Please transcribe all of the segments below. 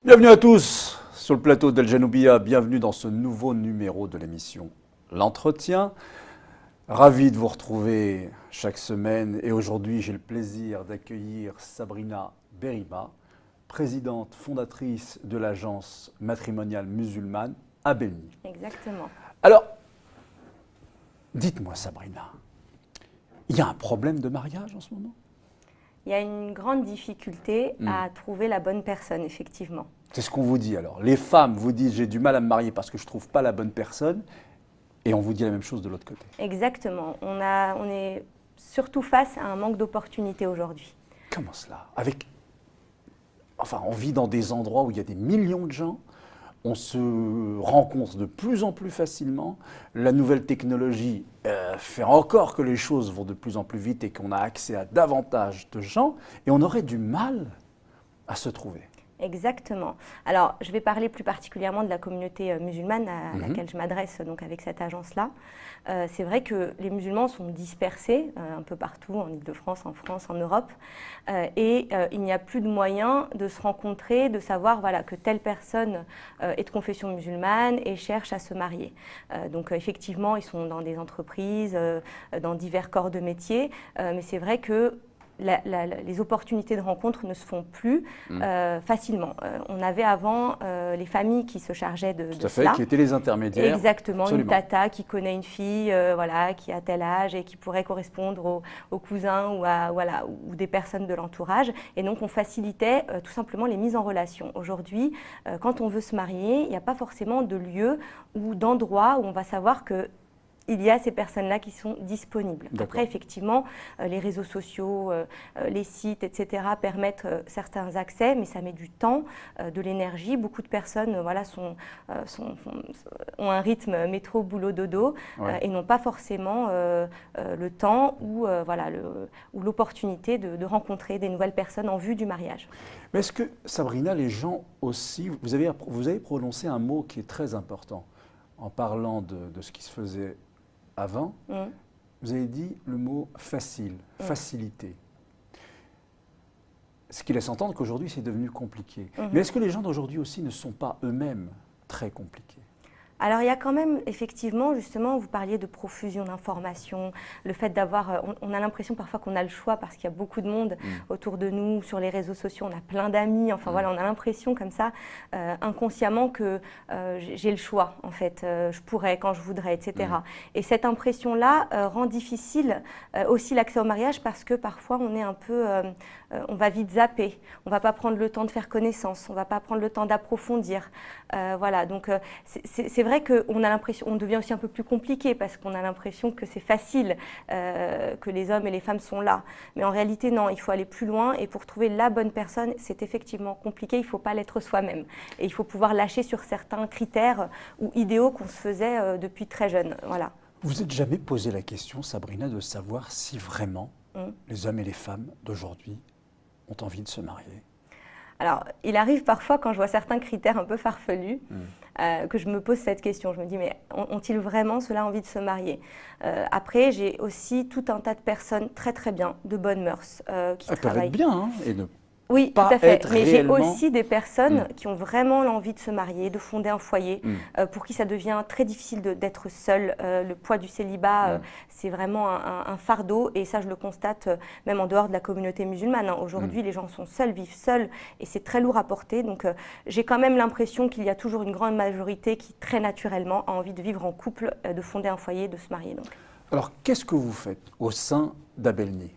Bienvenue à tous sur le plateau d'El Janoubia, bienvenue dans ce nouveau numéro de l'émission L'Entretien. Ravi de vous retrouver chaque semaine et aujourd'hui j'ai le plaisir d'accueillir Sabrina Berima, présidente fondatrice de l'agence matrimoniale musulmane à Belny. Exactement. Alors, dites-moi Sabrina, il y a un problème de mariage en ce moment ? Il y a une grande difficulté à trouver la bonne personne, effectivement. C'est ce qu'on vous dit alors. Les femmes vous disent j'ai du mal à me marier parce que je ne trouve pas la bonne personne et on vous dit la même chose de l'autre côté. Exactement. On est surtout face à un manque d'opportunités aujourd'hui. Comment cela ? On vit dans des endroits où il y a des millions de gens, on se rencontre de plus en plus facilement, la nouvelle technologie fait encore que les choses vont de plus en plus vite et qu'on a accès à davantage de gens et on aurait du mal à se trouver. Exactement. Alors, je vais parler plus particulièrement de la communauté musulmane à laquelle je m'adresse donc avec cette agence-là. C'est vrai que les musulmans sont dispersés un peu partout, en Île-de-France, en France, en Europe, et il n'y a plus de moyens de se rencontrer, de savoir que telle personne est de confession musulmane et cherche à se marier. Donc effectivement, ils sont dans des entreprises, dans divers corps de métier, mais c'est vrai que les opportunités de rencontre ne se font plus facilement. On avait avant les familles qui se chargeaient de Tout à fait, cela. qui étaient les intermédiaires. Exactement, Absolument. Une tata qui connaît une fille qui a tel âge et qui pourrait correspondre au cousin ou des personnes de l'entourage. Et donc on facilitait tout simplement les mises en relation. Aujourd'hui, quand on veut se marier, il n'y a pas forcément de lieu ou d'endroit où on va savoir que il y a ces personnes-là qui sont disponibles. Après, effectivement, les réseaux sociaux, les sites, etc. permettent certains accès, mais ça met du temps, de l'énergie. Beaucoup de personnes ont un rythme métro, boulot, dodo et n'ont pas forcément le temps ou l'opportunité de rencontrer des nouvelles personnes en vue du mariage. Mais est-ce que, Sabrina, les gens aussi, vous avez prononcé un mot qui est très important en parlant de ce qui se faisait avant, vous avez dit le mot facile, facilité. Ce qui laisse entendre qu'aujourd'hui c'est devenu compliqué. Mais est-ce que les gens d'aujourd'hui aussi ne sont pas eux-mêmes très compliqués ? Alors il y a quand même, effectivement, justement, vous parliez de profusion d'informations, le fait d'avoir, on a l'impression parfois qu'on a le choix parce qu'il y a beaucoup de monde autour de nous, sur les réseaux sociaux, on a plein d'amis, on a l'impression comme ça, inconsciemment que j'ai le choix, en fait, je pourrais quand je voudrais, etc. Et cette impression-là rend difficile aussi l'accès au mariage parce que parfois on est un peu, on va vite zapper, on ne va pas prendre le temps de faire connaissance, on ne va pas prendre le temps d'approfondir. Donc c'est vrai qu'on a l'impression, on devient aussi un peu plus compliqué parce qu'on a l'impression que c'est facile, que les hommes et les femmes sont là. Mais en réalité, non, il faut aller plus loin et pour trouver la bonne personne, c'est effectivement compliqué, il ne faut pas l'être soi-même. Et il faut pouvoir lâcher sur certains critères ou idéaux qu'on se faisait depuis très jeune. Voilà. Vous n'êtes jamais posé la question, Sabrina, de savoir si vraiment les hommes et les femmes d'aujourd'hui ont envie de se marier ? Alors, il arrive parfois, quand je vois certains critères un peu farfelus, que je me pose cette question. Je me dis, mais ont-ils vraiment cela envie de se marier ? Après, j'ai aussi tout un tas de personnes très très bien, de bonnes mœurs, qui travaillent. Peuvent être bien, et ne Oui, pas tout à fait. être Mais réellement... j'ai aussi des personnes qui ont vraiment l'envie de se marier, de fonder un foyer, pour qui ça devient très difficile d'être seul. Le poids du célibat, c'est vraiment un fardeau. Et ça, je le constate même en dehors de la communauté musulmane. Aujourd'hui, les gens sont seuls, vivent seuls, et c'est très lourd à porter. Donc, j'ai quand même l'impression qu'il y a toujours une grande majorité qui, très naturellement, a envie de vivre en couple, de fonder un foyer, de se marier. Donc. Alors, qu'est-ce que vous faites au sein d'Abelny ?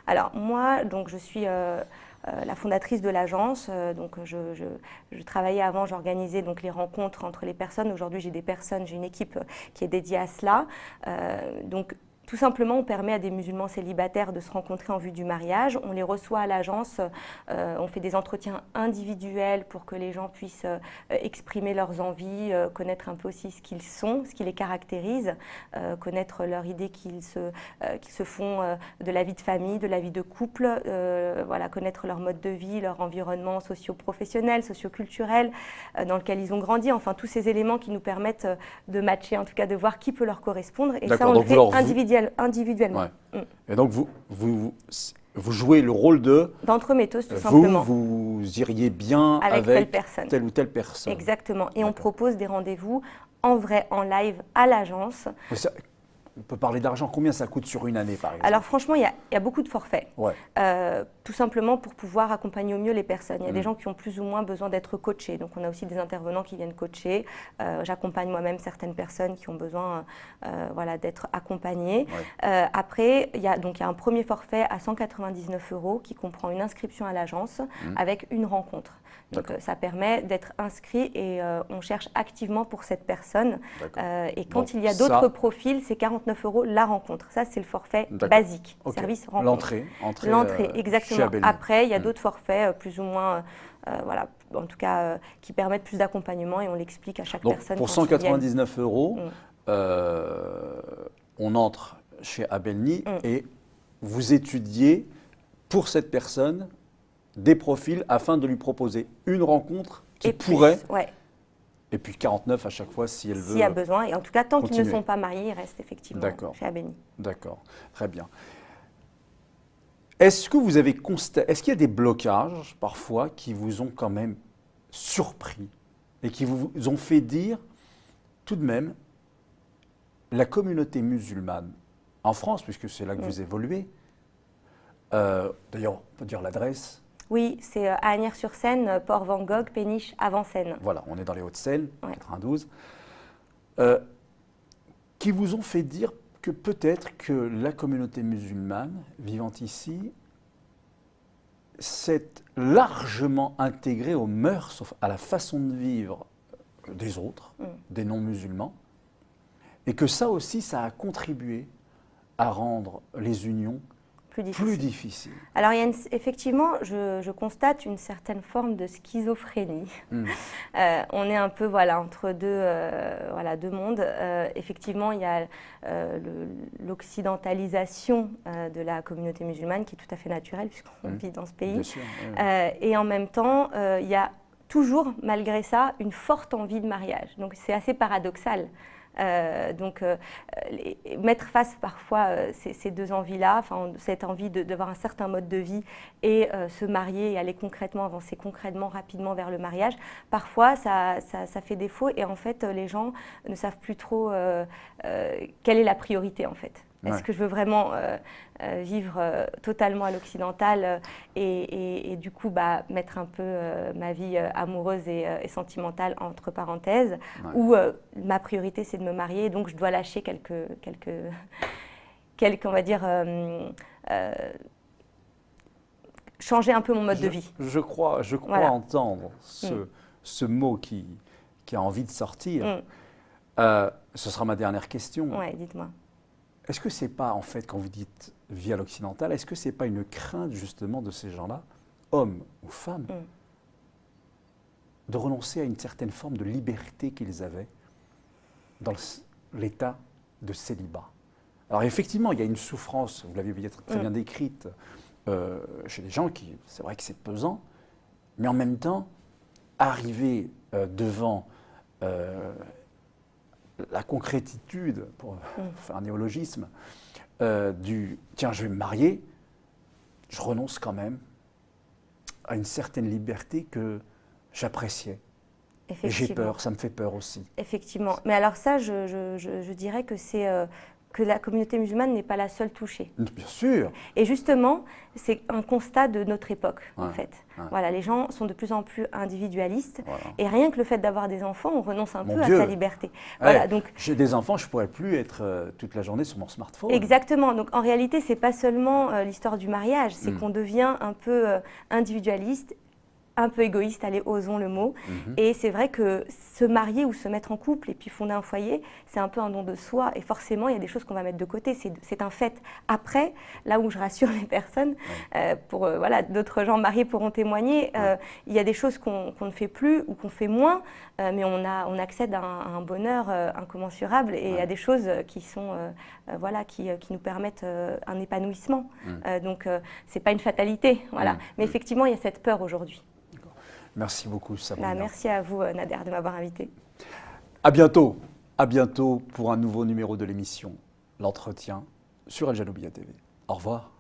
Alors, moi, je suis... la fondatrice de l'agence, donc je travaillais avant, j'organisais donc les rencontres entre les personnes. Aujourd'hui, j'ai une équipe qui est dédiée à cela. Donc Tout simplement, on permet à des musulmans célibataires de se rencontrer en vue du mariage. On les reçoit à l'agence, on fait des entretiens individuels pour que les gens puissent exprimer leurs envies, connaître un peu aussi ce qu'ils sont, ce qui les caractérise, connaître leur idée qu'ils se font de la vie de famille, de la vie de couple, voilà, connaître leur mode de vie, leur environnement socio-professionnel, socio-culturel dans lequel ils ont grandi, enfin tous ces éléments qui nous permettent de matcher, en tout cas de voir qui peut leur correspondre. Et ça, on le fait individuellement. individuellement. Ouais. Et donc, vous jouez le rôle de… D'entremetteuse, tout simplement. Vous iriez bien avec telle ou telle personne. Exactement. Et on propose des rendez-vous en vrai, en live, à l'agence. On peut parler d'argent. Combien ça coûte sur une année, par exemple? Alors franchement, il y a beaucoup de forfaits. Ouais. Tout simplement pour pouvoir accompagner au mieux les personnes. Il y a des gens qui ont plus ou moins besoin d'être coachés. Donc on a aussi des intervenants qui viennent coacher. J'accompagne moi-même certaines personnes qui ont besoin voilà, d'être accompagnées. Ouais. Après, il y a un premier forfait à 199 € qui comprend une inscription à l'agence avec une rencontre. Donc ça permet d'être inscrit et on cherche activement pour cette personne. Et quand il y a d'autres profils, c'est 49 € la rencontre. Ça, c'est le forfait basique, service rencontre. L'entrée, exactement. Après, il y a d'autres forfaits plus ou moins, voilà, en tout cas, qui permettent plus d'accompagnement et on l'explique à chaque personne. Pour 199 €, on entre chez Abelny et vous étudiez pour cette personne des profils afin de lui proposer une rencontre qui pourrait… Et puis 49 à chaque fois si elle veut. S'il y a besoin. Et en tout cas, tant qu'ils ne sont pas mariés, ils restent effectivement chez Abelny. D'accord, très bien. Est-ce que vous avez constaté, est-ce qu'il y a des blocages parfois qui vous ont quand même surpris et qui vous ont fait dire tout de même la communauté musulmane en France, puisque c'est là que vous évoluez, d'ailleurs on peut dire l'adresse. Oui, c'est à Asnières-sur-Seine, Port Van Gogh, Péniche, Avant-Seine. Voilà, on est dans les Hauts-de-Seine, 92. Qui vous ont fait dire que peut-être que la communauté musulmane vivant ici s'est largement intégrée aux mœurs, à la façon de vivre des autres, des non-musulmans, et que ça aussi, ça a contribué à rendre les unions plus difficile. Alors, il y a effectivement, je constate une certaine forme de schizophrénie. On est un peu voilà, entre deux mondes. Effectivement, il y a l'occidentalisation de la communauté musulmane qui est tout à fait naturelle puisqu'on vit dans ce pays. Bien sûr, et en même temps, il y a toujours, malgré ça, une forte envie de mariage. Donc, c'est assez paradoxal. Mettre face parfois ces deux envies-là, cette envie d'avoir un certain mode de vie et se marier et aller concrètement, avancer concrètement, rapidement vers le mariage, parfois ça fait défaut et en fait les gens ne savent plus trop quelle est la priorité en fait. Est-ce que je veux vraiment vivre totalement à l'occidental et du coup mettre un peu ma vie amoureuse et sentimentale entre parenthèses, ou ma priorité c'est de me marier, donc je dois lâcher quelques on va dire, changer un peu mon mode de vie. Je crois entendre ce mot qui a envie de sortir. Ce sera ma dernière question. Oui, dites-moi. Est-ce que c'est pas, en fait, quand vous dites vie à l'occidental, est-ce que c'est pas une crainte justement de ces gens-là, hommes ou femmes, de renoncer à une certaine forme de liberté qu'ils avaient dans l'état de célibat? Alors effectivement, il y a une souffrance, vous l'avez très bien décrite, chez les gens qui, c'est vrai que c'est pesant, mais en même temps, arriver devant la concrétitude, pour faire un néologisme, tiens, je vais me marier, je renonce quand même à une certaine liberté que j'appréciais. Et j'ai peur, ça me fait peur aussi. Effectivement. Mais alors ça, je dirais que c'est que la communauté musulmane n'est pas la seule touchée. Bien sûr. Et justement, c'est un constat de notre époque, en fait. Voilà, les gens sont de plus en plus individualistes. Et rien que le fait d'avoir des enfants, on renonce un peu à sa liberté. Voilà, donc, j'ai des enfants, je ne pourrais plus être toute la journée sur mon smartphone. Exactement. Donc en réalité, ce n'est pas seulement l'histoire du mariage, c'est qu'on devient un peu individualiste, un peu égoïste, allez, osons le mot. Et c'est vrai que se marier ou se mettre en couple et puis fonder un foyer, c'est un peu un don de soi. Et forcément, il y a des choses qu'on va mettre de côté. C'est un fait. Après, là où je rassure les personnes, voilà, d'autres gens mariés pourront témoigner, il y a des choses qu'on ne fait plus ou qu'on fait moins, mais on accède à un bonheur incommensurable et il y a des choses qui sont, voilà, qui nous permettent un épanouissement. Donc, ce n'est pas une fatalité. Voilà. Mais effectivement, il y a cette peur aujourd'hui. Merci beaucoup, Sabrina. Merci à vous, Nader, de m'avoir invité. À bientôt pour un nouveau numéro de l'émission L'Entretien. sur Al Janoubia TV. Au revoir.